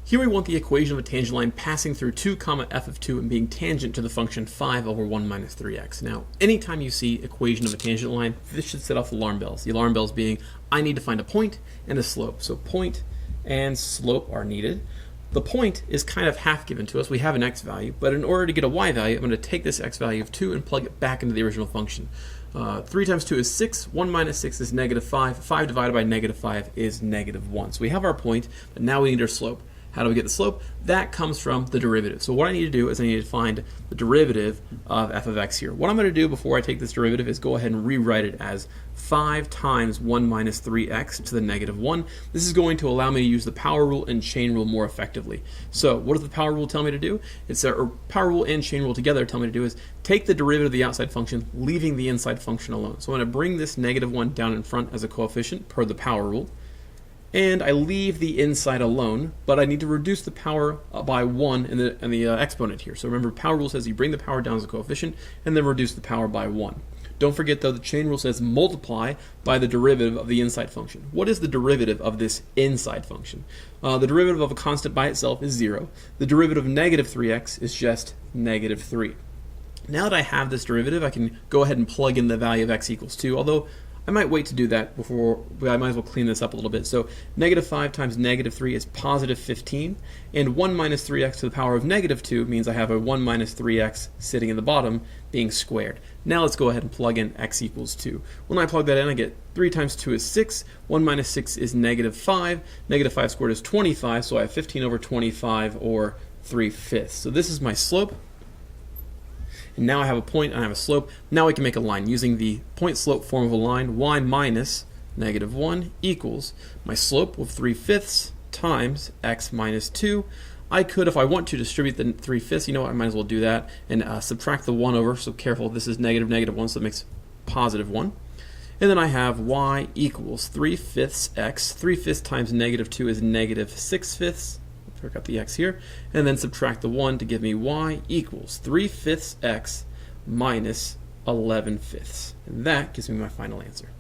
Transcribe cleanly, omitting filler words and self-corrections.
Here we want the equation of a tangent line passing through 2 comma f of 2 and being tangent to the function 5 over 1 minus 3x. Now, anytime you see equation of a tangent line, this should set off alarm bells. The alarm bells being, I need to find a point and a slope. So point and slope are needed. The point is kind of half given to us. We have an x value, but in order to get a y value, I'm going to take this x value of 2 and plug it back into the original function. 3 times 2 is 6, 1 minus 6 is negative 5, 5 divided by negative 5 is negative 1. So we have our point, but now we need our slope. How do we get the slope? That comes from the derivative. So what I need to do is I need to find the derivative of f of x here. What I'm going to do before I take this derivative is go ahead and rewrite it as 5 times 1 minus 3x to the negative 1. This is going to allow me to use the power rule and chain rule more effectively. So what does the power rule tell me to do? Or power rule and chain rule together tell me to do is take the derivative of the outside function, leaving the inside function alone. So I'm going to bring this negative 1 down in front as a coefficient per the power rule. And I leave the inside alone, but I need to reduce the power by 1 in the exponent here. So remember, power rule says you bring the power down as a coefficient and then reduce the power by 1. Don't forget though, the chain rule says multiply by the derivative of the inside function. What is the derivative of this inside function? The derivative of a constant by itself is 0. The derivative of negative 3x is just negative 3. Now that I have this derivative, I can go ahead and plug in the value of x equals 2, although I might wait to do that before, I might as well clean this up a little bit. So negative 5 times negative 3 is positive 15, and 1 minus 3x to the power of negative 2 means I have a 1 minus 3x sitting in the bottom being squared. Now let's go ahead and plug in x equals 2. When I plug that in, I get 3 times 2 is 6, 1 minus 6 is negative 5, negative 5 squared is 25, so I have 15 over 25 or 3/5. So this is my slope. And now I have a point and I have a slope. Now I can make a line using the point-slope form of a line. Y minus negative 1 equals my slope of 3/5 times x minus 2. I could, if I want to, distribute the 3/5. You know what? I might as well do that and subtract the 1 over. So careful, this is negative negative 1, so it makes positive 1. And then I have y equals 3/5 x. 3/5 times negative 2 is negative 6/5. Work out the x here, and then subtract the 1 to give me y equals 3/5 x minus 11/5. And that gives me my final answer.